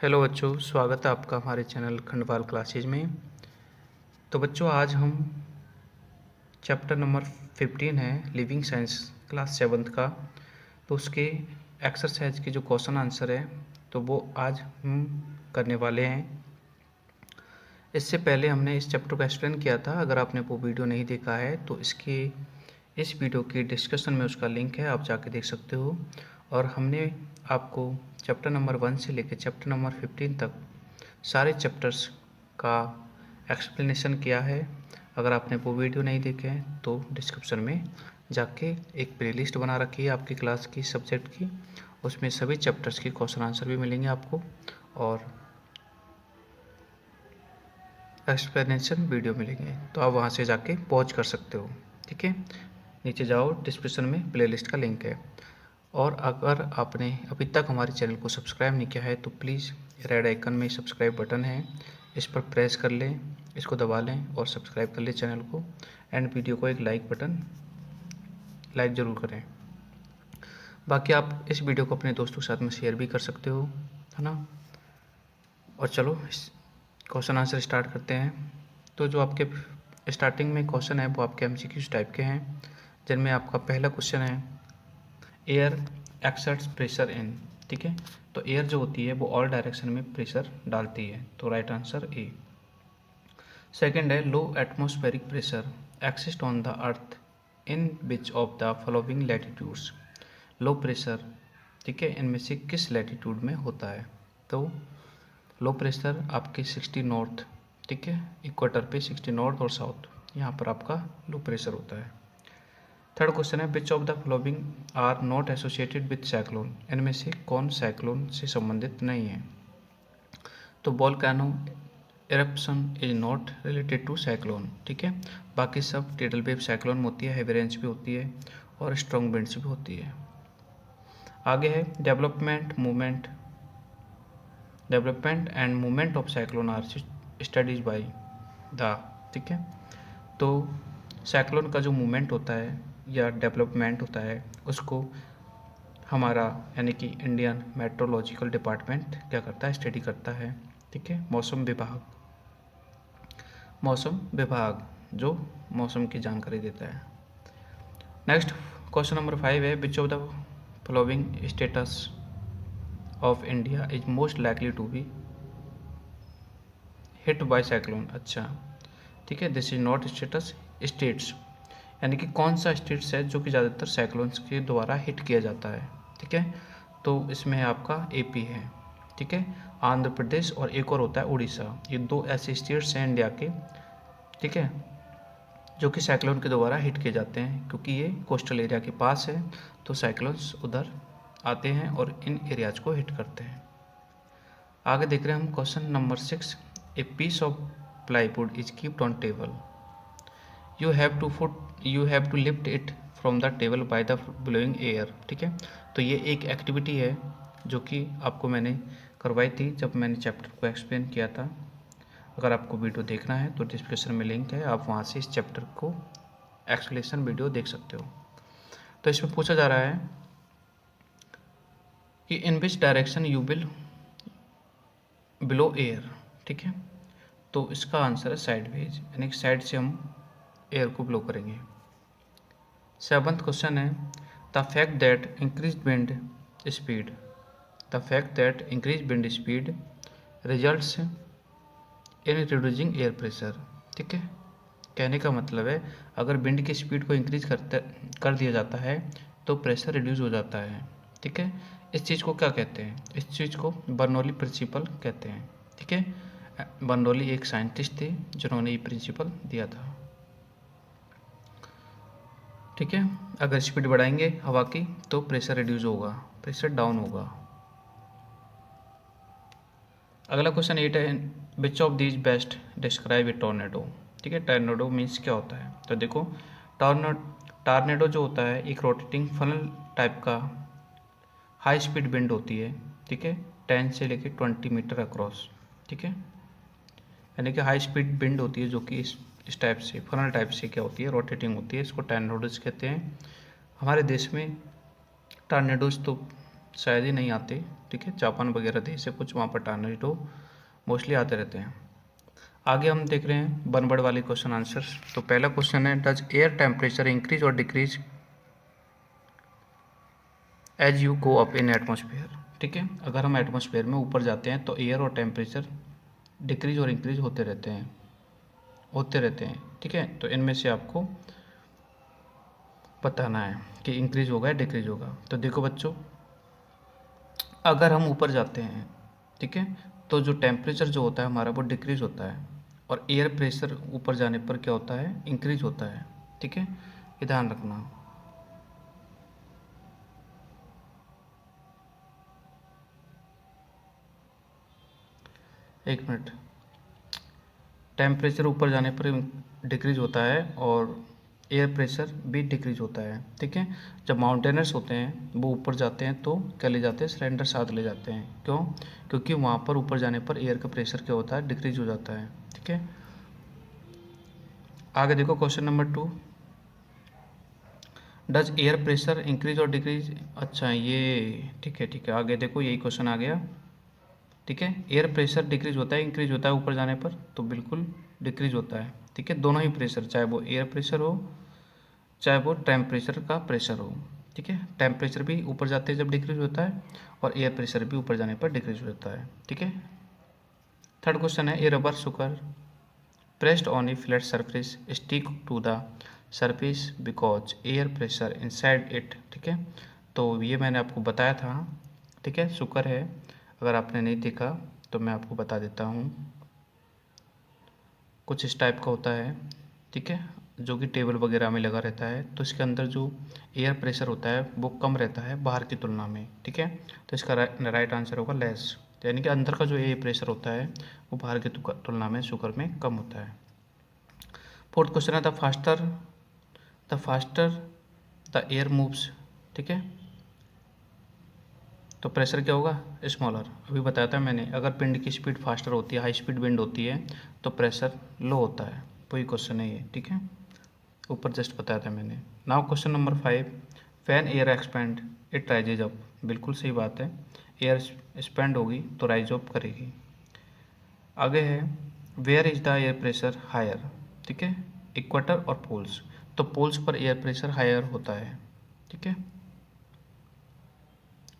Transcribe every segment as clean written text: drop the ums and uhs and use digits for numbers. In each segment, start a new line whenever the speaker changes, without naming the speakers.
Hello बच्चों, स्वागत है आपका हमारे चैनल खंडपाल क्लासेज में। तो बच्चों, आज हम चैप्टर नंबर 15 है लिविंग साइंस क्लास 7th का। तो उसके एक्सरसाइज के जो क्वेश्चन आंसर है तो वो आज हम करने वाले हैं। इससे पहले हमने इस चैप्टर को एक्सप्लेन किया था। अगर आपने वो वीडियो नहीं देखा है तो इस वीडियो की डिस्क्रिप्शन में उसका लिंक है, आप जाके देख सकते हो। और हमने आपको चैप्टर नंबर 1 से लेकर चैप्टर नंबर 15 तक सारे चैप्टर्स का एक्सप्लेनेशन किया है। अगर आपने वो वीडियो नहीं देखे हैं तो डिस्क्रिप्शन में जाके एक प्लेलिस्ट बना रखी है आपकी क्लास की सब्जेक्ट की, उसमें सभी चैप्टर्स के क्वेश्चन आंसर भी मिलेंगे आपको और एक्सप्लेनेशन वीडियो मिलेंगे। तो आप वहाँ से जाके पॉज कर सकते हो, ठीक है। नीचे जाओ, डिस्क्रिप्शन में प्लेलिस्ट का लिंक है। और अगर आपने अभी तक हमारे चैनल को सब्सक्राइब नहीं किया है तो प्लीज़ रेड आइकन में सब्सक्राइब बटन है, इस पर प्रेस कर लें, इसको दबा लें और सब्सक्राइब कर लें चैनल को। एंड वीडियो को एक लाइक ज़रूर करें। बाकी आप इस वीडियो को अपने दोस्तों के साथ में शेयर भी कर सकते हो, है ना। और चलो इस क्वेश्चन आंसर स्टार्ट करते हैं। तो जो आपके स्टार्टिंग में क्वेश्चन है वो आपके MCQs टाइप के हैं, जिनमें आपका पहला क्वेश्चन है एयर एक्सर्ट्स प्रेशर इन, ठीक है। तो एयर जो होती है वो ऑल डायरेक्शन में प्रेशर डालती है, तो राइट आंसर ए। सेकंड है लो atmospheric pressure exist on the earth in which of the following latitudes. Low pressure, ठीक है, इनमें से किस लैटिट्यूड में होता है। तो लो प्रेशर आपके 60 नॉर्थ, ठीक है, इक्वेटर पे 60 नॉर्थ और साउथ, यहाँ पर आपका लो प्रेशर होता है। थर्ड क्वेश्चन है which of the following are not associated with cyclone. इनमें से कौन साइक्लोन से संबंधित नहीं है। तो volcano eruption is not related to cyclone, ठीक है। बाकी सब टिडल वेव साइक्लोन में होती है, हेवी रेंज भी होती है और स्ट्रॉन्ग विंड्स भी होती है। आगे है development and movement of cyclone are studies by the, ठीक है। तो साइक्लोन का जो मूवमेंट होता है या डेवलपमेंट होता है उसको हमारा यानी कि इंडियन मेट्रोलॉजिकल डिपार्टमेंट क्या करता है, स्टडी करता है, ठीक है। मौसम विभाग जो मौसम की जानकारी देता है। नेक्स्ट क्वेश्चन नंबर 5 है which of the following status of India is most likely to be hit by cyclone. अच्छा, ठीक है, this is not status, states, यानी कि कौन सा स्टेट्स है जो कि ज़्यादातर साइक्लोन्स के द्वारा हिट किया जाता है, ठीक है। तो इसमें आपका AP है, ठीक है, आंध्र प्रदेश और एक और होता है उड़ीसा। ये दो ऐसे स्टेट्स हैं इंडिया के, ठीक है, जो कि साइक्लोन के द्वारा हिट किए जाते हैं, क्योंकि ये कोस्टल एरिया के पास है तो साइक्लोन्स उधर आते हैं और इन एरियाज को हिट करते हैं। आगे देख रहे हैं हम question number 6। A piece of plywood is keeped on table, you have to lift it from the table by the blowing air, ठीक है। तो ये एक एक्टिविटी है जो कि आपको मैंने करवाई थी जब मैंने चैप्टर को एक्सप्लेन किया था। अगर आपको वीडियो देखना है तो डिस्क्रिप्शन में लिंक है, आप वहाँ से इस चैप्टर को एक्सप्लेनेशन वीडियो देख सकते हो। तो इसमें पूछा जा रहा है कि in which direction you will blow air, ठीक है। तो इसका आंसर है साइडवेज, यानी कि साइड से हम एयर को ब्लो करेंगे। 7th क्वेश्चन है the fact that increase wind speed results in reducing air pressure, ठीक है। कहने का मतलब है अगर विंड की स्पीड को इंक्रीज कर दिया जाता है तो प्रेशर रिड्यूस हो जाता है, ठीक है। इस चीज़ को क्या कहते हैं, इस चीज़ को बर्नौली प्रिंसिपल कहते हैं, ठीक है। बर्नौली एक साइंटिस्ट थे जिन्होंने ये प्रिंसिपल दिया था, ठीक है। अगर स्पीड बढ़ाएंगे हवा की तो प्रेशर रिड्यूस होगा, प्रेशर डाउन होगा। अगला क्वेश्चन 8 है which of these best describe A tornado, ठीक है। टॉर्नेडो मीन्स क्या होता है। तो देखो टॉर्नेडो जो होता है एक रोटेटिंग फनल टाइप का हाई स्पीड विंड होती है, ठीक है, 10 से लेकर 20 मीटर अक्रॉस, ठीक है। यानी कि हाई स्पीड विंड होती है जो कि इस टाइप से फनल टाइप से क्या होती है, रोटेटिंग होती है, इसको टॉर्नेडोज कहते हैं। हमारे देश में टॉर्नेडोज तो शायद ही नहीं आते, ठीक है। जापान वगैरह देश है कुछ, वहाँ पर टॉर्नेडो मोस्टली आते रहते हैं। आगे हम देख रहे हैं 1 वर्ड वाले क्वेश्चन आंसर्स। तो पहला क्वेश्चन है, डज एयर टेम्परेचर इंक्रीज और decrease as you go up in atmosphere, ठीक है। अगर हम एटमॉस्फेयर में ऊपर जाते हैं तो एयर और टेम्परेचर डिक्रीज और इंक्रीज होते रहते हैं, ठीक है। तो इनमें से आपको बताना है कि इंक्रीज होगा या डिक्रीज होगा। तो देखो बच्चों, अगर हम ऊपर जाते हैं, ठीक है, तो जो टेम्परेचर जो होता है हमारा वो डिक्रीज होता है, और एयर प्रेशर ऊपर जाने पर क्या होता है, इंक्रीज होता है, ठीक है। ये ध्यान रखना। एक मिनट, टेम्परेचर ऊपर जाने पर डिक्रीज होता है और एयर प्रेशर भी डिक्रीज होता है, ठीक है। जब माउंटेनर्स होते हैं वो ऊपर जाते हैं तो क्या ले जाते हैं, सिलेंडर साथ ले जाते हैं। क्यों? क्योंकि वहाँ पर ऊपर जाने पर एयर का प्रेशर क्या होता है, डिक्रीज हो जाता है, ठीक है। आगे देखो question number 2, does air pressure increase और डिक्रीज। अच्छा ये ठीक है, आगे देखो यही क्वेश्चन आ गया, ठीक है। एयर प्रेशर डिक्रीज होता है, इंक्रीज होता है ऊपर जाने पर, तो बिल्कुल डिक्रीज होता है, ठीक है। दोनों ही प्रेशर, चाहे वो एयर प्रेशर हो चाहे वो टेम्परेचर का प्रेशर हो, ठीक है। टेम्परेचर भी ऊपर जाते हैं जब डिक्रीज होता है, और एयर प्रेशर भी ऊपर जाने पर डिक्रीज हो जाता है, ठीक है। थर्ड क्वेश्चन है, ए रबर सुकर pressed on a flat surface stick to the surface because air pressure inside it, ठीक है। तो ये मैंने आपको बताया था, ठीक है, शुक्र है। अगर आपने नहीं देखा तो मैं आपको बता देता हूँ। कुछ इस टाइप का होता है, ठीक है, जो कि टेबल वगैरह में लगा रहता है, तो इसके अंदर जो एयर प्रेशर होता है वो कम रहता है बाहर की तुलना में, ठीक है। तो इसका राइट आंसर होगा लेस, यानी कि अंदर का जो एयर प्रेशर होता है वो बाहर की तुलना में शुगर में कम होता है। फोर्थ क्वेश्चन है, the faster the air moves, ठीक है, तो प्रेशर क्या होगा, स्मॉलर। अभी बताया था मैंने, अगर पिंड की स्पीड फास्टर होती है, हाई स्पीड विंड होती है, तो प्रेशर लो होता है। वही क्वेश्चन है ये, ठीक है, ऊपर जस्ट बताया था मैंने। Now question number 5, fan air expand it rises up, बिल्कुल सही बात है, एयर एक्सपेंड होगी तो राइज अप करेगी। आगे है, where is the air pressure higher, ठीक है, इक्वेटर और पोल्स, तो पोल्स पर एयर प्रेशर हायर होता है, ठीक है।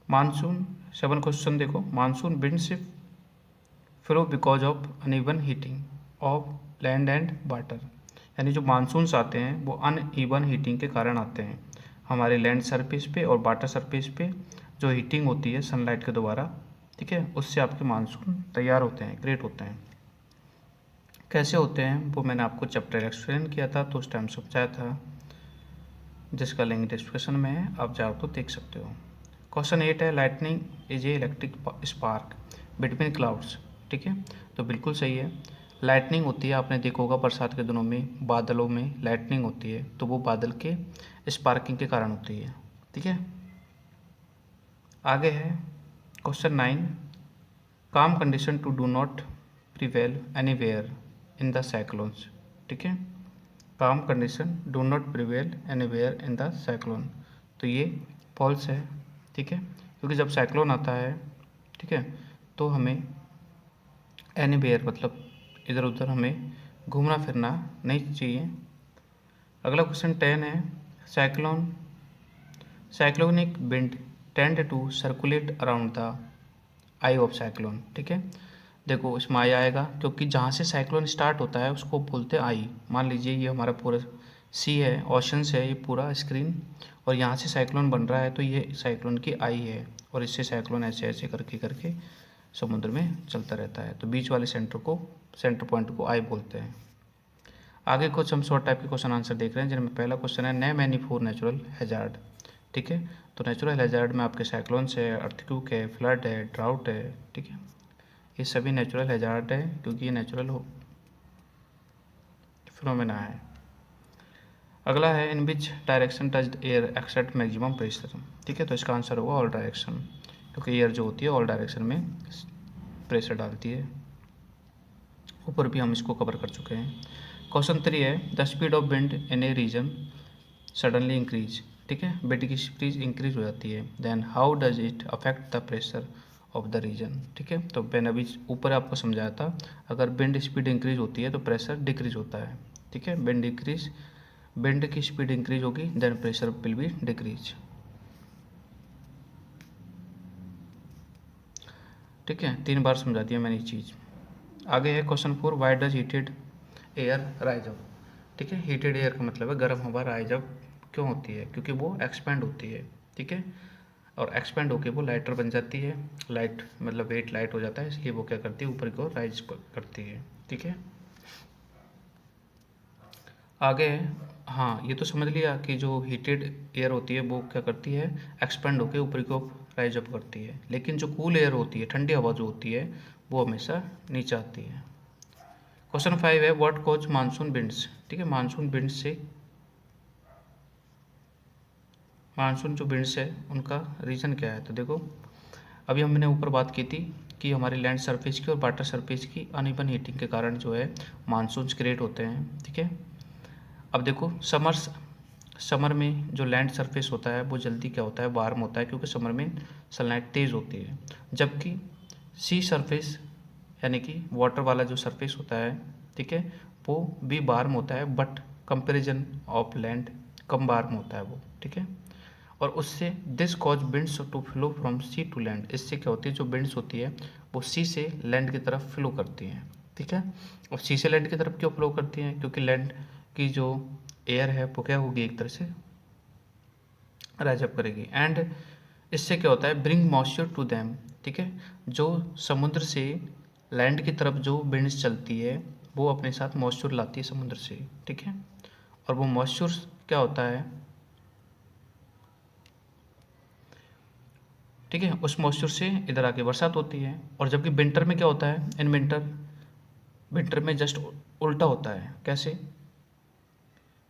मानसून 7 क्वेश्चन देखो, monsoon winds flow because of uneven heating of land and water, यानी जो मानसून्स आते हैं वो अनइवन हीटिंग के कारण आते हैं हमारे लैंड सरफेस पे और वाटर सरफेस पे, जो हीटिंग होती है सनलाइट के द्वारा, ठीक है, उससे आपके मानसून तैयार होते हैं, क्रिएट होते हैं। कैसे होते हैं वो मैंने आपको चैप्टर एक्सप्लेन किया था, तो उस टाइम समझाया था, जिसका लिंक डिस्क्रिप्शन में है, आप जाओ तो देख सकते हो। क्वेश्चन 8 है, lightning is a electric spark between clouds, ठीक है, तो बिल्कुल सही है। लाइटनिंग होती है, आपने देखा होगा बरसात के दिनों में बादलों में लाइटनिंग होती है, तो वो बादल के स्पार्किंग के कारण होती है, ठीक है। आगे है question 9, calm condition to do not prevail anywhere in the cyclones, ठीक है, calm condition do not prevail anywhere in the cyclone, तो ये फॉल्स है, ठीक है, क्योंकि जब साइक्लोन आता है, ठीक है, तो हमें एनीवेयर मतलब इधर उधर हमें घूमना फिरना नहीं चाहिए। अगला क्वेश्चन 10 है, cyclone cyclonic wind tend to circulate around the eye of cyclone, ठीक है। देखो इसमें आई आएगा क्योंकि जहाँ से साइक्लोन स्टार्ट होता है उसको बोलते हैं आई। मान लीजिए ये हमारा पूरा सी है, ओशंस है ये पूरा स्क्रीन, और यहाँ से साइक्लोन बन रहा है, तो ये साइक्लोन की आई है, और इससे साइक्लोन ऐसे ऐसे करके करके समुद्र में चलता रहता है, तो बीच वाले सेंटर पॉइंट को आई बोलते हैं। आगे कुछ हम शॉर्ट टाइप के क्वेश्चन आंसर देख रहे हैं, जिनमें पहला क्वेश्चन है, नेम एनी 4 नेचुरल हैजार्ड, ठीक है, तो नेचुरल हैजार्ड में आपके साइक्लोन्स है, अर्थक्वेक है, फ्लड है, ड्राउट है, ठीक है, ये सभी नेचुरल हैजार्ड है क्योंकि ये नेचुरल फिनोमेना है। अगला है, in which direction touch air except maximum pressure, ठीक है, तो इसका आंसर होगा ऑल डायरेक्शन, क्योंकि एयर जो होती है ऑल डायरेक्शन में प्रेशर डालती है। ऊपर भी हम इसको कवर कर चुके हैं। क्वेश्चन 3 है, the speed of wind in a region suddenly increase, ठीक है, विंड की स्पीड इंक्रीज हो जाती है। Then how does it affect the pressure of the region. ठीक है, तो मैंने अभी ऊपर आपको समझाया था, अगर विंड स्पीड इंक्रीज होती है तो प्रेशर डिक्रीज होता है। ठीक है, विंड की स्पीड इंक्रीज होगी then pressure will be decrease. ठीक है, 3 बार समझा दिया मैंने ये चीज़। आगे है question 4, why does heated air rise up. ठीक है, हीटेड एयर का मतलब है गर्म हवा राइज अप क्यों होती है, क्योंकि वो एक्सपेंड होती है। ठीक है, और एक्सपेंड होके वो लाइटर बन जाती है, लाइट मतलब वेट लाइट हो जाता है, इसलिए वो क्या करती है ऊपर की ओर राइज करती है। ठीक है, आगे है, हाँ ये तो समझ लिया कि जो हीटेड एयर होती है वो क्या करती है, एक्सपेंड होके ऊपर की ओर राइज अप करती है, लेकिन जो कूल एयर होती है, ठंडी हवा जो होती है, वो हमेशा नीचे आती है। क्वेश्चन 5 है, व्हाट कॉज मानसून विंड्स। ठीक है, मानसून विंड्स से, मानसून जो विंड्स है उनका रीज़न क्या है, तो देखो अभी हमने ऊपर बात की थी कि हमारी लैंड सरफेस की और वाटर सरफेस की अनइवन हीटिंग के कारण जो है मानसून्स क्रिएट होते हैं। ठीक है, अब देखो समर में जो लैंड सरफेस होता है वो जल्दी क्या होता है, वार्म होता है, क्योंकि समर में सनलाइट तेज़ होती है, जबकि सी सरफेस यानी कि वाटर वाला जो सरफेस होता है, ठीक है, वो भी वार्म होता है, बट कंपेरिजन ऑफ लैंड कम वार्म होता है वो। ठीक है, और उससे this cause winds to flow from sea to land, इससे क्या होती है, जो विंड्स होती है वो सी से लैंड की तरफ फ्लो करती हैं। ठीक है, और सी से लैंड की तरफ क्यों फ्लो करती हैं, क्योंकि लैंड की जो एयर है वो क्या होगी, एक तरह से राइज अप करेगी, एंड इससे क्या होता है, ब्रिंग मॉइस्चर टू देम। ठीक है, जो समुद्र से लैंड की तरफ जो विंड्स चलती है वो अपने साथ मॉइस्चर लाती है समुद्र से। ठीक है, और वो मॉइस्चर क्या होता है, ठीक है, उस मॉइस्चर से इधर आके बरसात होती है। और जबकि विंटर में क्या होता है, इन विंटर में जस्ट उल्टा होता है। कैसे,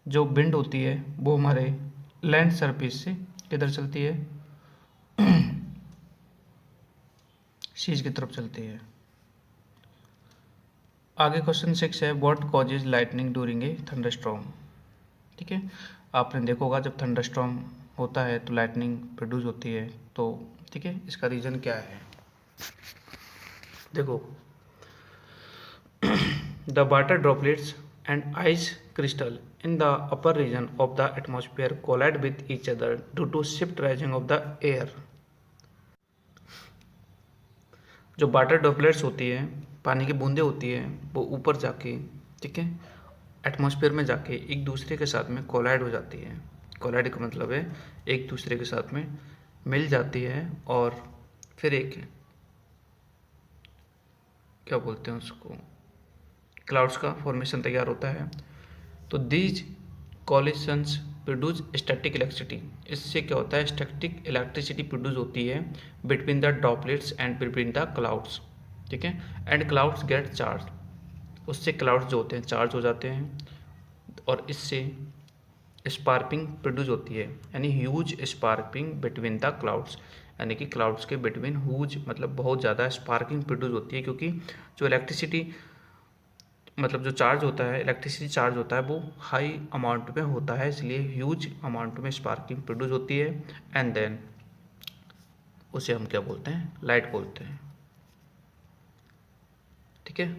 जो विंड होती है वो हमारे लैंड सरफेस से किधर चलती है, सीज की तरफ चलती है। आगे क्वेश्चन 6 है, what causes lightning during a thunderstorm. ठीक है, आपने देखा होगा जब थंडरस्टॉर्म होता है तो लाइटनिंग प्रोड्यूस होती है, तो ठीक है, इसका रीज़न क्या है, देखो the water droplets and ice crystal in the upper region of the atmosphere collide with each other due to shift rising of the air। जो वाटर ड्रॉपलेट्स होती है, पानी की बूंदें होती है, वो ऊपर जाके, ठीक है, एटमॉस्फेयर में जाके एक दूसरे के साथ में कोलाइड हो जाती है। कोलाइड का मतलब है एक दूसरे के साथ में मिल जाती है, और फिर एक क्या बोलते हैं उसको, क्लाउड्स का फॉर्मेशन तैयार होता है। तो दीज कॉलिशंस प्रोड्यूस स्टैटिक इलेक्ट्रिसिटी, इससे क्या होता है, स्टैटिक इलेक्ट्रिसिटी प्रोड्यूस होती है between the droplets and between the clouds. ठीक है, एंड क्लाउड्स गेट चार्ज, उससे क्लाउड्स जो होते हैं चार्ज हो जाते हैं, और इससे स्पार्किंग प्रोड्यूस होती है, यानी huge sparking between the clouds, यानी कि क्लाउड्स के बिटवीन ह्यूज मतलब बहुत ज़्यादा स्पार्किंग प्रोड्यूस होती है, क्योंकि जो इलेक्ट्रिसिटी मतलब जो चार्ज होता है, इलेक्ट्रिसिटी चार्ज होता है, वो हाई अमाउंट में होता है, इसलिए ह्यूज अमाउंट में स्पार्किंग प्रोड्यूस होती है, एंड देन उसे हम क्या बोलते हैं, लाइट बोलते हैं। ठीक है,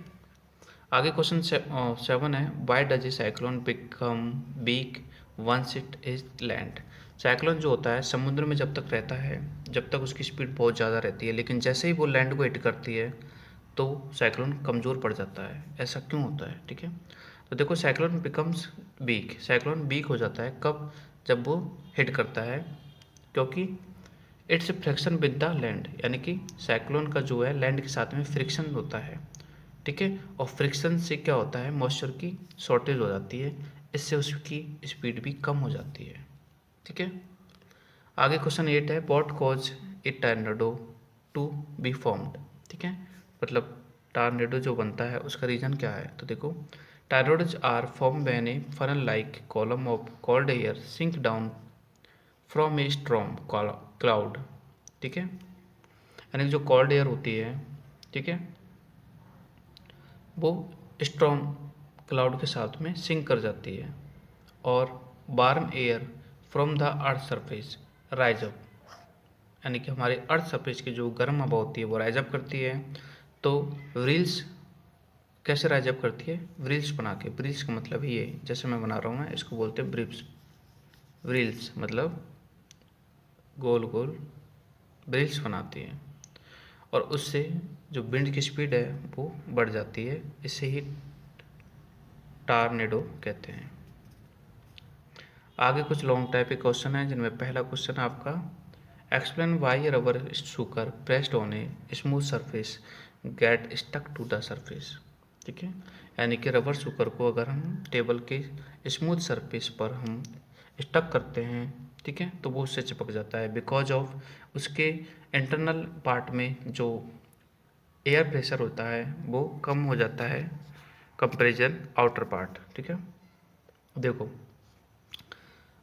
आगे क्वेश्चन 7 है, why does a cyclone become weak once it is land. Cyclone जो होता है समुद्र में जब तक रहता है, जब तक उसकी स्पीड बहुत ज़्यादा रहती है, लेकिन जैसे ही वो लैंड को हिट करती है तो साइक्लोन कमज़ोर पड़ जाता है। ऐसा क्यों होता है, ठीक है, तो देखो cyclone becomes weak, cyclone weak हो जाता है कब, जब वो हिट करता है, क्योंकि it's friction with the land, यानी कि साइक्लोन का जो है लैंड के साथ में फ्रिक्शन होता है। ठीक है, और फ्रिक्शन से क्या होता है, मॉइस्चर की शॉर्टेज हो जाती है, इससे उसकी स्पीड भी कम हो जाती है। ठीक है, आगे क्वेश्चन 8 है, what cause a tornado to be formed. ठीक है, मतलब टॉर्नेडो जो बनता है उसका रीज़न क्या है, तो देखो tornadoes are form when a funnel like column of cold air sink down from a storm cloud. ठीक है, यानी जो कोल्ड एयर होती है, ठीक है, वो स्ट्रॉम क्लाउड के साथ में सिंक कर जाती है, और warm air from the earth surface rise up, यानी कि हमारे अर्थ सरफेस की जो गर्म हवा होती है वो राइज अप करती है। तो व्रील्स कैसे राइज अप करती है? व्रील्स बना के। व्रील्स का मतलब ये, जैसे मैं बना रहा हूँ ना, इसको बोलते हैं ब्रिप्स। व्रील्स मतलब गोल गोल व्रील्स बनाती है, और उससे जो विंड की स्पीड है वो बढ़ जाती है। इसे ही टार्नेडो कहते हैं। आगे कुछ लॉन्ग टाइप के क्वेश्चन हैं, जिनमें पहला क्वेश्चन आपका explain why rubber sucker pressed on a smooth surface get stuck to the surface. ठीक है, यानी कि रबर शुगर को अगर हम टेबल के स्मूथ सरफेस पर हम स्टक करते हैं, ठीक है, तो वो उससे चिपक जाता है। बिकॉज ऑफ उसके इंटरनल पार्ट में जो एयर प्रेशर होता है वो कम हो जाता है कंपेरिजन आउटर पार्ट। ठीक है, देखो,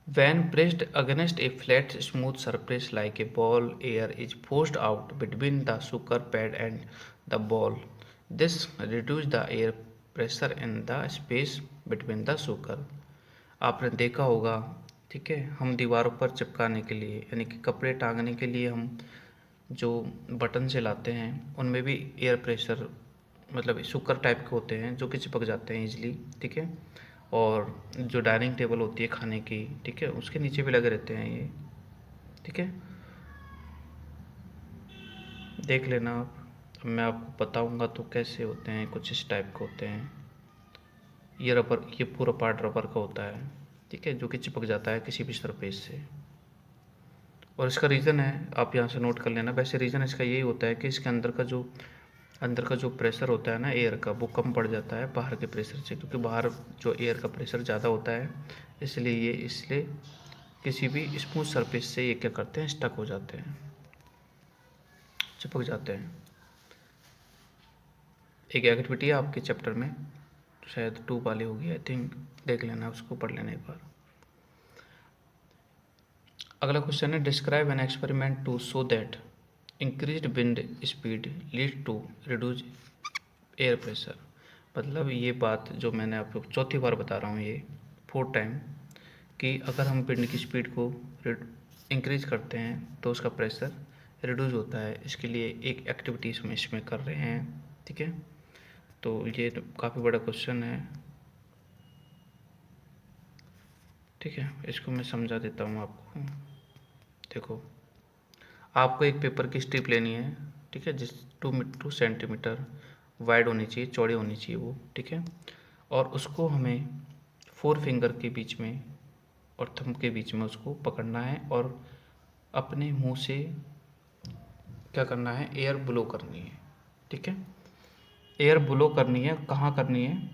when pressed against a flat smooth surface like a ball, air is forced out between the sugar pad and the ball. This reduces the air pressure in the space between the sugar. आपने देखा होगा, ठीक है, हम दीवारों पर चिपकाने के लिए, यानी कि कपड़े टांगने के लिए हम जो बटन से लाते हैं उनमें भी एयर प्रेशर मतलब शुगर टाइप के होते हैं जो कि चिपक जाते हैं इजीली। ठीक है, और जो डाइनिंग टेबल होती है खाने की, ठीक है, उसके नीचे भी लगे रहते हैं ये। ठीक है, देख लेना आप। अब मैं आपको बताऊंगा तो कैसे होते हैं, कुछ इस टाइप के होते हैं। ये रबर, ये पूरा पार्ट रबर का होता है, ठीक है, जो कि चिपक जाता है किसी भी सरफेस से। और इसका रीज़न है, आप यहाँ से नोट कर लेना। वैसे रीज़न इसका यही होता है कि इसके अंदर का जो प्रेशर होता है ना एयर का, वो कम पड़ जाता है बाहर के प्रेशर से, क्योंकि बाहर जो एयर का प्रेशर ज़्यादा होता है, इसलिए किसी भी स्मूथ सरफेस से ये क्या करते हैं, स्टक हो जाते हैं, चिपक जाते हैं। एक एक्टिविटी है आपके चैप्टर में, शायद 2 वाली होगी आई थिंक, देख लेना, उसको पढ़ लेना एक बार। अगला क्वेश्चन है describe an experiment to show that increased wind speed lead to reduce air pressure. मतलब ये बात जो मैंने आपको चौथी बार बता रहा हूँ, ये 4 टाइम, कि अगर हम विंड की स्पीड को इंक्रीज करते हैं तो उसका प्रेशर रिड्यूस होता है। इसके लिए एक एक्टिविटी इसमें कर रहे हैं। ठीक है, तो ये काफ़ी बड़ा क्वेश्चन है। ठीक है, इसको मैं समझा देता हूँ आपको। देखो, आपको एक पेपर की स्ट्रिप लेनी है, ठीक है, जिस 2 सेंटीमीटर वाइड होनी चाहिए, चौड़ी होनी चाहिए वो। ठीक है, और उसको हमें 4 फिंगर के बीच में और थंब के बीच में उसको पकड़ना है, और अपने मुंह से क्या करना है, एयर ब्लो करनी है। ठीक है, एयर ब्लो करनी है, कहाँ करनी है,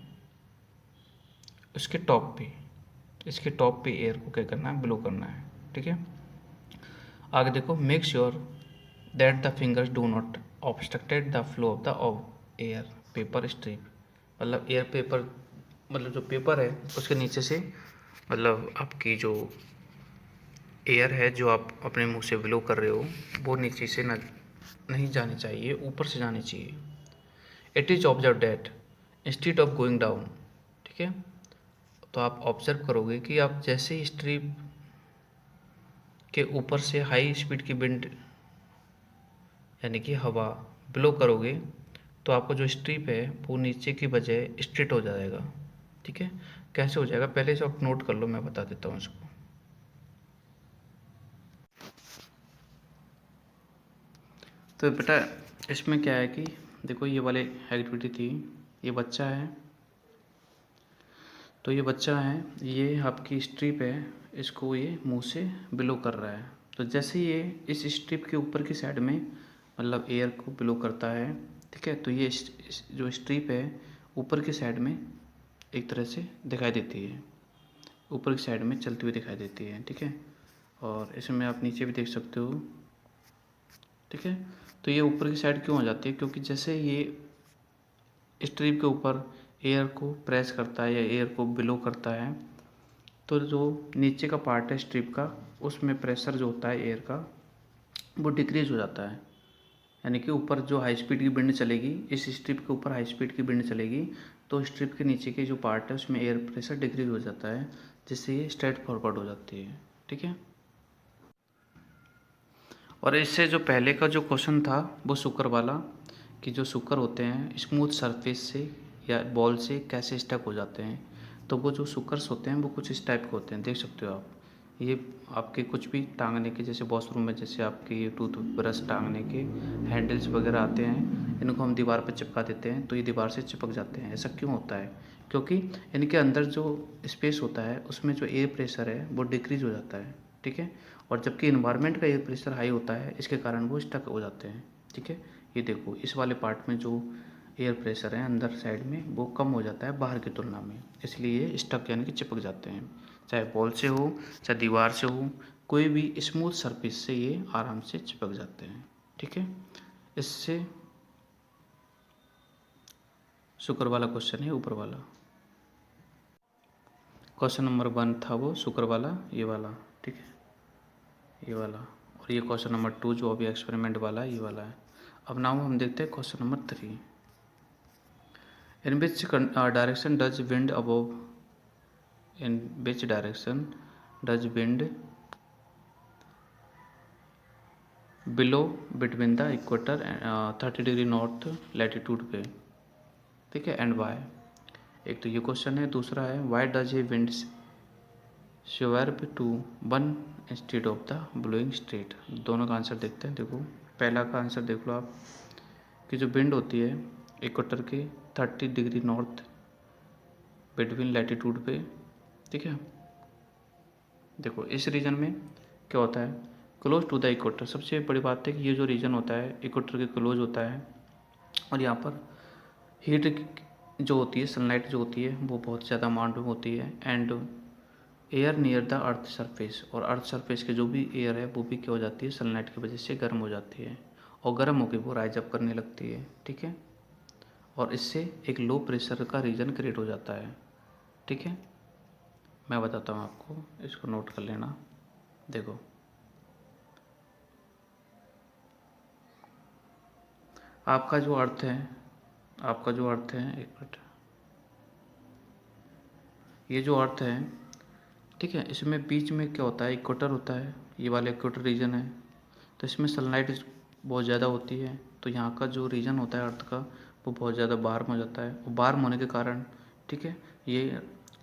उसके टॉप पे, इसके टॉप पे एयर को क्या करना है, ब्लो करना है। ठीक है, आगे देखो, make sure that the fingers do not obstructed the flow of the air paper strip. मतलब एयर पेपर, मतलब जो पेपर है उसके नीचे से, मतलब आपकी जो एयर है जो आप अपने मुंह से ब्लो कर रहे हो, वो नीचे से नहीं जानी चाहिए, ऊपर से जानी चाहिए। It is observe that instead of going down. ठीक है, तो आप ऑब्जर्व करोगे कि आप जैसे ही स्ट्रिप के ऊपर से हाई स्पीड की विंड यानी कि हवा ब्लो करोगे, तो आपको जो स्ट्रिप है वो नीचे की बजाय स्ट्रेट हो जाएगा। ठीक है, कैसे हो जाएगा, पहले से आप नोट कर लो, मैं बता देता हूँ इसको। तो बेटा इसमें क्या है कि देखो, ये वाली एक्टिविटी थी, ये बच्चा है, तो ये बच्चा है, ये आपकी स्ट्रिप है, इसको ये मुंह से ब्लो कर रहा है। तो जैसे ये इस स्ट्रिप के ऊपर की साइड में मतलब एयर को ब्लो करता है, ठीक है, तो ये जो स्ट्रिप है ऊपर की साइड में एक तरह से दिखाई देती है, ऊपर की साइड में चलती हुई दिखाई देती है। ठीक है, और इसमें आप नीचे भी देख सकते हो। ठीक है, तो ये ऊपर की साइड क्यों हो जाती है, क्योंकि जैसे ये स्ट्रिप के ऊपर एयर को प्रेस करता है या एयर को ब्लो करता है, तो जो नीचे का पार्ट है स्ट्रिप का, उसमें प्रेशर जो होता है एयर का वो डिक्रीज हो जाता है। यानी कि ऊपर जो हाई स्पीड की विंड चलेगी, इस स्ट्रिप के ऊपर हाई स्पीड की विंड चलेगी, तो स्ट्रिप के नीचे के जो पार्ट है उसमें एयर प्रेशर डिक्रीज हो जाता है, जिससे ये स्ट्रेट फॉरवर्ड हो जाती है। ठीक है। और इससे जो पहले का जो क्वेश्चन था वो शुकर वाला, कि जो शुकर होते हैं स्मूथ सरफेस से या बॉल से कैसे स्टक हो जाते हैं। तो वो जो शुकर्स होते हैं वो कुछ इस टाइप के होते हैं, देख सकते हो आप। ये आपके कुछ भी टांगने के, जैसे वॉशरूम में जैसे आपकी टूथ ब्रश टांगने के हैंडल्स वगैरह आते हैं, इनको हम दीवार पर चिपका देते हैं तो ये दीवार से चिपक जाते हैं। ऐसा क्यों होता है? क्योंकि इनके अंदर जो स्पेस होता है उसमें जो एयर प्रेशर है वो डिक्रीज हो जाता है, ठीक है। और जबकि इन्वायरमेंट का एयर प्रेशर हाई होता है, इसके कारण वो स्टक हो जाते हैं, ठीक है। ये देखो इस वाले पार्ट में जो एयर प्रेशर है अंदर साइड में वो कम हो जाता है बाहर की तुलना में, इसलिए ये स्टक यानी कि चिपक जाते हैं। चाहे बॉल से हो चाहे दीवार से हो, कोई भी स्मूथ सरफेस से ये आराम से चिपक जाते हैं, ठीक है। इससे शुक्र वाला क्वेश्चन है ऊपर वाला। क्वेश्चन नंबर 1 था वो शुक्र वाला, ये वाला, ठीक है, ये वाला। और ये क्वेश्चन नंबर 2 जो अभी एक्सपेरिमेंट वाला है, ये वाला है। अब नाउ हम देखते हैं question number 3। In which direction does wind above, in which direction does wind below between the equator 30 degree north latitude पे, ठीक है, एंड वाई। एक तो ये क्वेश्चन है, दूसरा है why does a wind swerve to one instead of the blowing straight. दोनों का आंसर देखते हैं। देखो पहला का आंसर देख लो आप, कि जो विंड होती है इक्वेटर के 30 डिग्री नॉर्थ बिटवीन लैटिट्यूड पे, ठीक है। देखो इस रीजन में क्या होता है, क्लोज टू द इक्वेटर। सबसे बड़ी बात है कि ये जो रीजन होता है इक्वेटर के क्लोज होता है, और यहाँ पर हीट जो होती है, सनलाइट जो होती है वो बहुत ज़्यादा अमाउंट में होती है, and air near the earth surface, और अर्थ सरफेस के जो भी एयर है वो भी क्या हो जाती है, सनलाइट की वजह से गर्म हो जाती है, और गर्म होकर वो राइज अप करने लगती है, ठीक है। और इससे एक लो प्रेशर का रीजन क्रिएट हो जाता है, ठीक है। मैं बताता हूँ आपको, इसको नोट कर लेना। देखो आपका जो अर्थ है, आपका जो अर्थ है, एक मिनट, ये जो अर्थ है, ठीक है, इसमें बीच में क्या होता है, इक्वेटर होता है, ये वाला इक्वेटर रीजन है। तो इसमें सनलाइट बहुत ज़्यादा होती है, तो यहाँ का जो रीजन होता है अर्थ का वो बहुत ज़्यादा वार्म हो जाता है, और वार्म होने के कारण, ठीक है, ये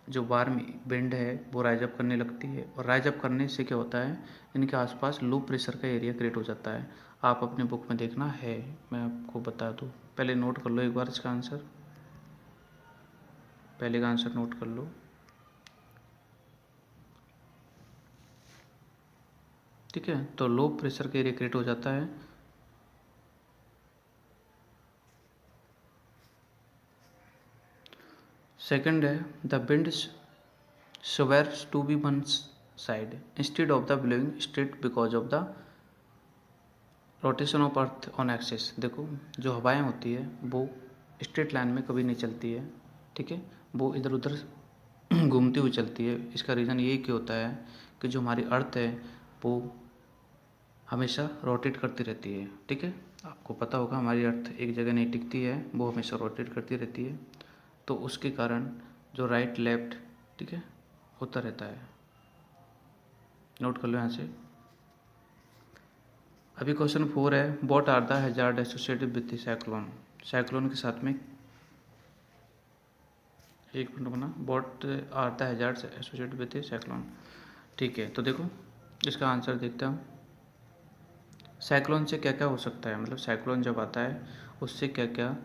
जो वार्म विंड है वो राइज अप करने लगती है, और राइज अप करने से क्या होता है, इनके आसपास लो प्रेशर का एरिया क्रिएट हो जाता है। आप अपने बुक में देखना है, मैं आपको बता दूँ, पहले नोट कर लो एक बार इसका आंसर, पहले का आंसर नोट कर लो, ठीक है। तो लो प्रेशर का एरिया क्रिएट हो जाता है। सेकंड है the wind swerves to be one side instead of the blowing straight because of the rotation of earth on axis. देखो जो हवाएं होती है वो स्ट्रेट लाइन में कभी नहीं चलती है, ठीक है, वो इधर उधर घूमती हुई चलती है। इसका रीज़न यही क्यों होता है कि जो हमारी अर्थ है वो हमेशा रोटेट करती रहती है, ठीक है। आपको पता होगा हमारी अर्थ एक जगह नहीं टिकती है, वो हमेशा रोटेट करती रहती है, तो उसके कारण जो राइट लेफ्ट, ठीक है, होता रहता है। नोट कर लो यहाँ से। अभी क्वेश्चन 4 है, what are the hazard associated with the cyclone. Cyclone के साथ में, एक मिनट बना, what are the hazards associated with the cyclone, ठीक है। तो देखो इसका आंसर देखते हैं हम। साइक्लोन से क्या क्या हो सकता है, मतलब साइक्लोन जब आता है उससे क्या क्या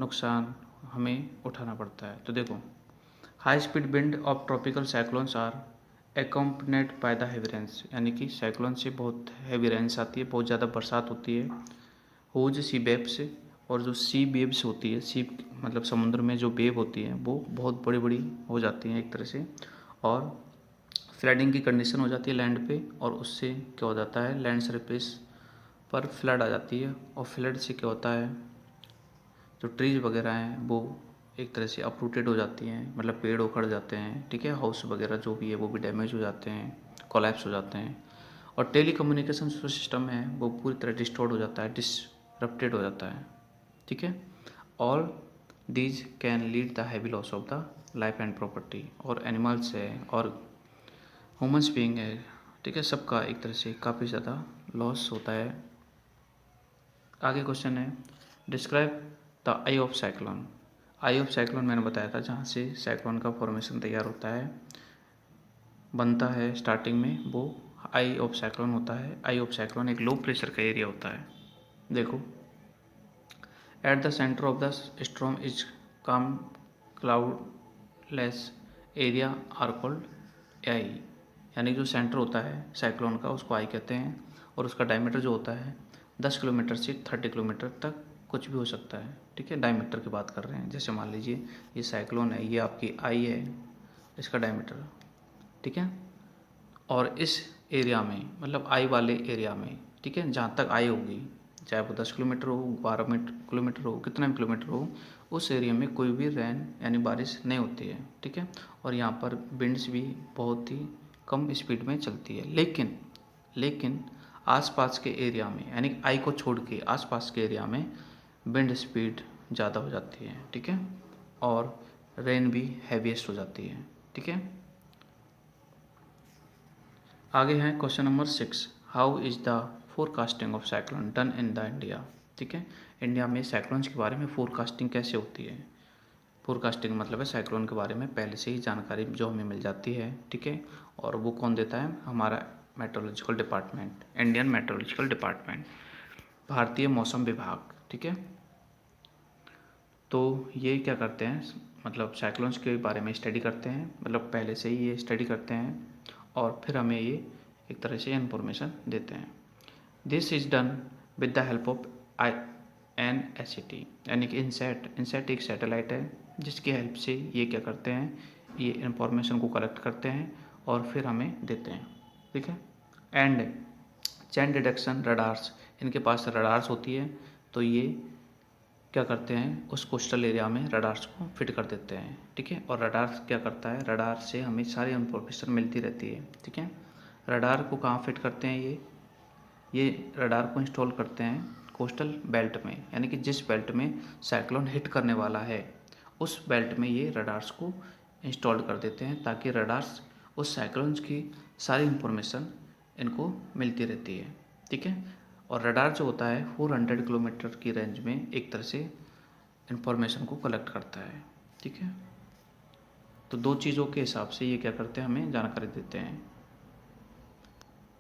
नुकसान हमें उठाना पड़ता है। तो देखो high speed wind of tropical cyclones are accompanied by the heavy rains, यानी कि साइक्लोन से बहुत हेवी रेन्स आती है, बहुत ज़्यादा बरसात होती है। हुज सी वेव्स, और जो सी वेव्स होती है, सी मतलब समुद्र में जो वेव होती है वो बहुत बड़ी बड़ी हो जाती हैं एक तरह से, और फ्लडिंग की कंडीशन हो जाती है लैंड पे, और उससे क्या हो जाता है, लैंड सरफेस पर फ्लड आ जाती है, और फ्लड से क्या होता है, जो ट्रीज वगैरह हैं वो एक तरह से अपरूटेड हो जाती हैं, मतलब पेड़ उखड़ जाते हैं, ठीक है, हाउस वगैरह जो भी है वो भी डैमेज हो जाते हैं, कोलैप्स हो जाते हैं, और टेली कम्युनिकेशन जो सिस्टम है वो पूरी तरह डिस्टॉर्ट हो जाता है, डिसरप्टेड हो जाता है, ठीक है। All these can lead the heavy loss of the life and property, और एनिमल्स है और ह्यूमन्स बीइंग है, ठीक है, सबका एक तरह से काफ़ी ज़्यादा लॉस होता है। आगे क्वेश्चन है, describe the eye of cyclone. I of cyclone मैंने बताया था जहाँ से साइक्लोन का फॉर्मेशन तैयार होता है, बनता है स्टार्टिंग में, वो आई ऑफ साइक्लोन होता है। आई ऑफ साइक्लोन एक लो प्रेशर का एरिया होता है। देखो, at the centre of the storm is calm cloudless area are called eye. यानी जो सेंटर होता है साइक्लोन का उसको आई कहते हैं, और उसका डायमीटर जो होता है 10 किलोमीटर से 30 किलोमीटर तक कुछ भी हो सकता है। ठीक है, डायमीटर की बात कर रहे हैं। जैसे मान लीजिए ये साइक्लोन है, ये आपकी आई है, इसका डायमीटर, ठीक है। और इस एरिया में, मतलब आई वाले एरिया में, ठीक है, जहाँ तक आई होगी, चाहे वो 10 किलोमीटर हो, 12 किलोमीटर हो, कितना भी किलोमीटर हो, उस एरिया में कोई भी रेन यानी बारिश नहीं होती है। ठीक है, और यहाँ पर विंड्स भी बहुत ही कम स्पीड में चलती है। लेकिन आसपास के एरिया में, यानी आई को छोड़ के आसपास के एरिया में विंड स्पीड ज़्यादा हो जाती है। ठीक है, और रेन भी हैवीएस्ट हो जाती है। ठीक है, आगे है question number 6, how is the forecasting of cyclone done in the India. ठीक है, इंडिया में साइक्लोन्स के बारे में फोरकास्टिंग कैसे होती है। फोरकास्टिंग मतलब है साइक्लोन के बारे में पहले से ही जानकारी जो हमें मिल जाती है। ठीक है, और वो कौन देता है, हमारा meteorological department, Indian meteorological department, भारतीय मौसम विभाग। ठीक है, तो ये क्या करते हैं, मतलब साइक्लोन्स के बारे में स्टडी करते हैं, मतलब पहले से ही ये स्टडी करते हैं और फिर हमें ये एक तरह से इन्फॉर्मेशन देते हैं। This is done with the help of INSAT, यानी कि इनसैट एक सैटेलाइट है जिसकी हेल्प से ये क्या करते हैं, ये इन्फॉर्मेशन को कलेक्ट करते हैं और फिर हमें देते हैं। ठीक है, एंड चैन डिटेक्शन रडार्स, इनके पास रडार्स होती है, तो ये क्या करते हैं, उस कोस्टल एरिया में रडार्स को फिट कर देते हैं। ठीक है, और रडार क्या करता है, रडार से हमें सारी इन्फॉर्मेशन मिलती रहती है। ठीक है, रडार को कहाँ फिट करते हैं, ये रडार को इंस्टॉल करते हैं कोस्टल बेल्ट में, यानी कि जिस बेल्ट में साइक्लोन हिट करने वाला है उस बेल्ट में ये रडार्स को इंस्टॉल कर देते हैं, ताकि रडार्स उस साइक्लोन्स की सारी इन्फॉर्मेशन इनको मिलती रहती है। ठीक है, और रडार जो होता है 400 किलोमीटर की रेंज में एक तरह से इन्फॉर्मेशन को कलेक्ट करता है। ठीक है, तो दो चीज़ों के हिसाब से ये क्या करते हैं, हमें जानकारी देते हैं,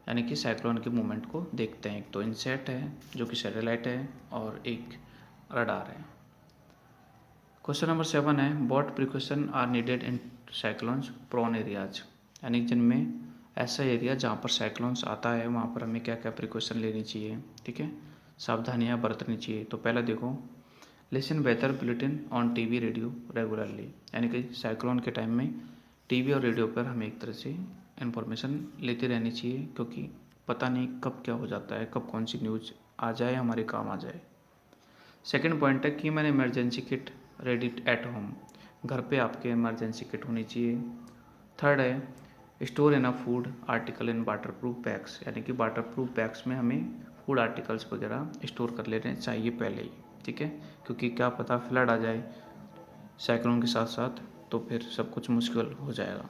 यानी कि साइक्लोन के मूवमेंट को देखते हैं। एक तो इनसेट है जो कि सैटेलाइट है, और एक रडार है। क्वेश्चन नंबर 7 है, what precaution are needed in cyclones prone areas, यानी जिनमें ऐसा एरिया जहाँ पर साइक्लोन्स आता है वहाँ पर हमें क्या क्या प्रिकॉशन लेनी चाहिए। ठीक है, सावधानियाँ बरतनी चाहिए। तो पहला देखो, listen weather bulletin on TV radio regularly, यानी कि साइक्लोन के टाइम में टीवी और रेडियो पर हमें एक तरह से इन्फॉर्मेशन लेते रहनी चाहिए, क्योंकि पता नहीं कब क्या हो जाता है, कब कौन सी न्यूज़ आ जाए, हमारे काम आ जाए। सेकंड पॉइंट है कि मैंने emergency kit ready at home, घर पे आपके इमरजेंसी किट होनी चाहिए। थर्ड है, store enough food article in water proof bags, यानी कि वाटर प्रूफ बैग्स में हमें फूड आर्टिकल्स वगैरह स्टोर कर लेने चाहिए पहले ही। ठीक है, क्योंकि क्या पता फ्लड आ जाए साइक्लोन के साथ साथ, तो फिर सब कुछ मुश्किल हो जाएगा।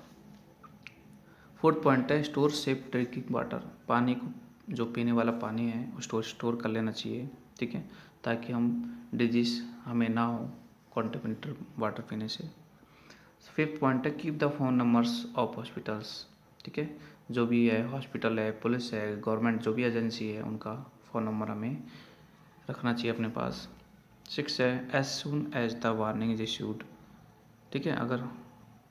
फोर्थ पॉइंट है, स्टोर सेफ ड्रिंकिंग वाटर, पानी को, जो पीने वाला पानी है उसको स्टोर कर लेना चाहिए। ठीक है, ताकि हम डिजीज़ हमें ना हो कॉन्टेमिनेटेड वाटर पीने से। फिफ्थ पॉइंट है, keep the phone numbers of hospitals. ठीक है, जो भी है हॉस्पिटल है, पुलिस है, गवर्नमेंट जो भी एजेंसी है, उनका फ़ोन नंबर हमें रखना चाहिए अपने पास। 6 है, as soon as the warning is issued. ठीक है, अगर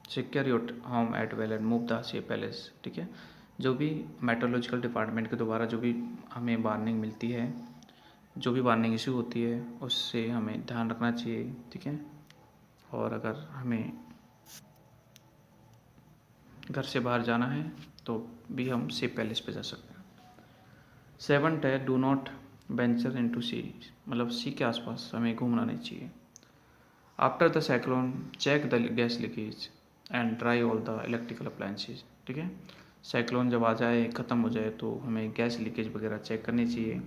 secure your home as well and move the safe place. ठीक है, जो भी मेट्रोलॉजिकल डिपार्टमेंट के द्वारा जो भी हमें वार्निंग मिलती है, जो भी वार्निंग इशू होती है, उससे हमें ध्यान रखना चाहिए। ठीक है, और अगर हमें घर से बाहर जाना है तो भी हम सेफ पैलेस पे जा सकते हैं। 7th है, do not venture into sea, मतलब सी के आसपास हमें घूमना नहीं चाहिए। After the cyclone check the gas leakage and dry all the electrical appliances. ठीक है, साइक्लोन जब आ जाए, ख़त्म हो जाए, तो हमें गैस लीकेज वगैरह चेक करनी चाहिए,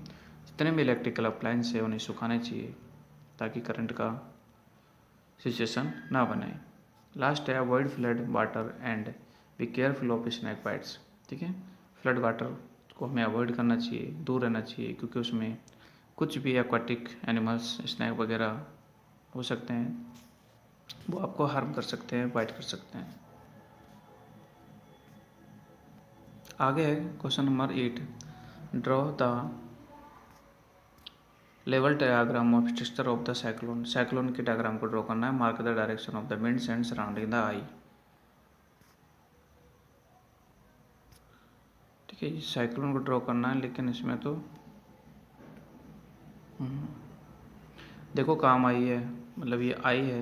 जितने भी इलेक्ट्रिकल अप्लायंस है उन्हें सुखाने चाहिए, ताकि करंट का सिचुएशन ना बने। लास्ट है, avoid flood water and be careful of snack bytes. ठीक है, फ्लड वाटर को हमें अवॉइड करना चाहिए, दूर रहना चाहिए, क्योंकि उसमें कुछ भी एक्वाटिक एनिमल्स, स्नैक वगैरह हो सकते हैं, वो आपको हार्म कर सकते हैं, बाइट कर सकते हैं। आगे है question number 8, draw the level diagram of structure of the cyclone. Cyclone के डायग्राम को ड्रॉ करना है। Mark the direction of the winds and surrounding the eye. ठीक है, साइक्लोन को ड्रॉ करना है, लेकिन इसमें तो देखो काम आई है, मतलब ये आई है,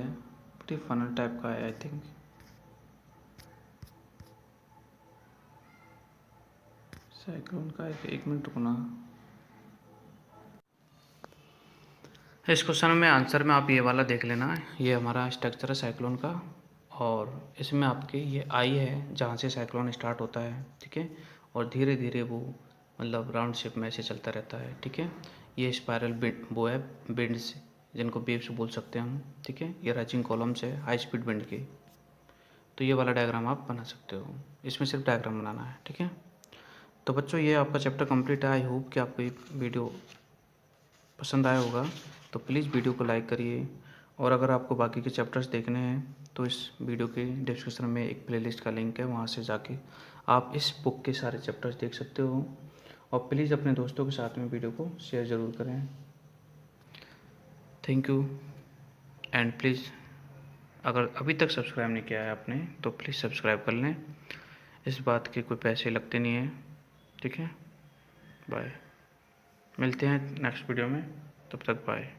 बड़ी फनल टाइप का है आई थिंक। साइक्लोन का एक मिनट रुकना। इस क्वेश्चन में आंसर में आप ये वाला देख लेना, ये हमारा स्ट्रक्चर है साइक्लोन का, और इसमें आपके ये आई है जहाँ से साइक्लोन स्टार्ट होता है। ठीक है, और धीरे धीरे वो मतलब राउंड शेप में ऐसे चलता रहता है। ठीक है, ये स्पायरल वो है बेंड्स, जिनको वेव्स बोल सकते हैं हम। ठीक है, ये राइजिंग कॉलम्स है हाई स्पीड विंड के। तो ये वाला डायग्राम आप बना सकते हो, इसमें सिर्फ डायग्राम बनाना है। ठीक है, तो बच्चों ये आपका चैप्टर कंप्लीट है। आई होप कि आपको ये वीडियो पसंद आया होगा, तो प्लीज़ वीडियो को लाइक करिए, और अगर आपको बाकी के चैप्टर्स देखने हैं तो इस वीडियो के डिस्क्रिप्शन में एक प्लेलिस्ट का लिंक है, वहाँ से जाके आप इस बुक के सारे चैप्टर्स देख सकते हो। और प्लीज़ अपने दोस्तों के साथ में वीडियो को शेयर ज़रूर करें। थैंक यू, एंड प्लीज़ अगर अभी तक सब्सक्राइब नहीं किया है आपने तो प्लीज़ सब्सक्राइब कर लें। इस बात के कोई पैसे लगते नहीं हैं। ठीक है, बाय, मिलते हैं नेक्स्ट वीडियो में, तब तक बाय।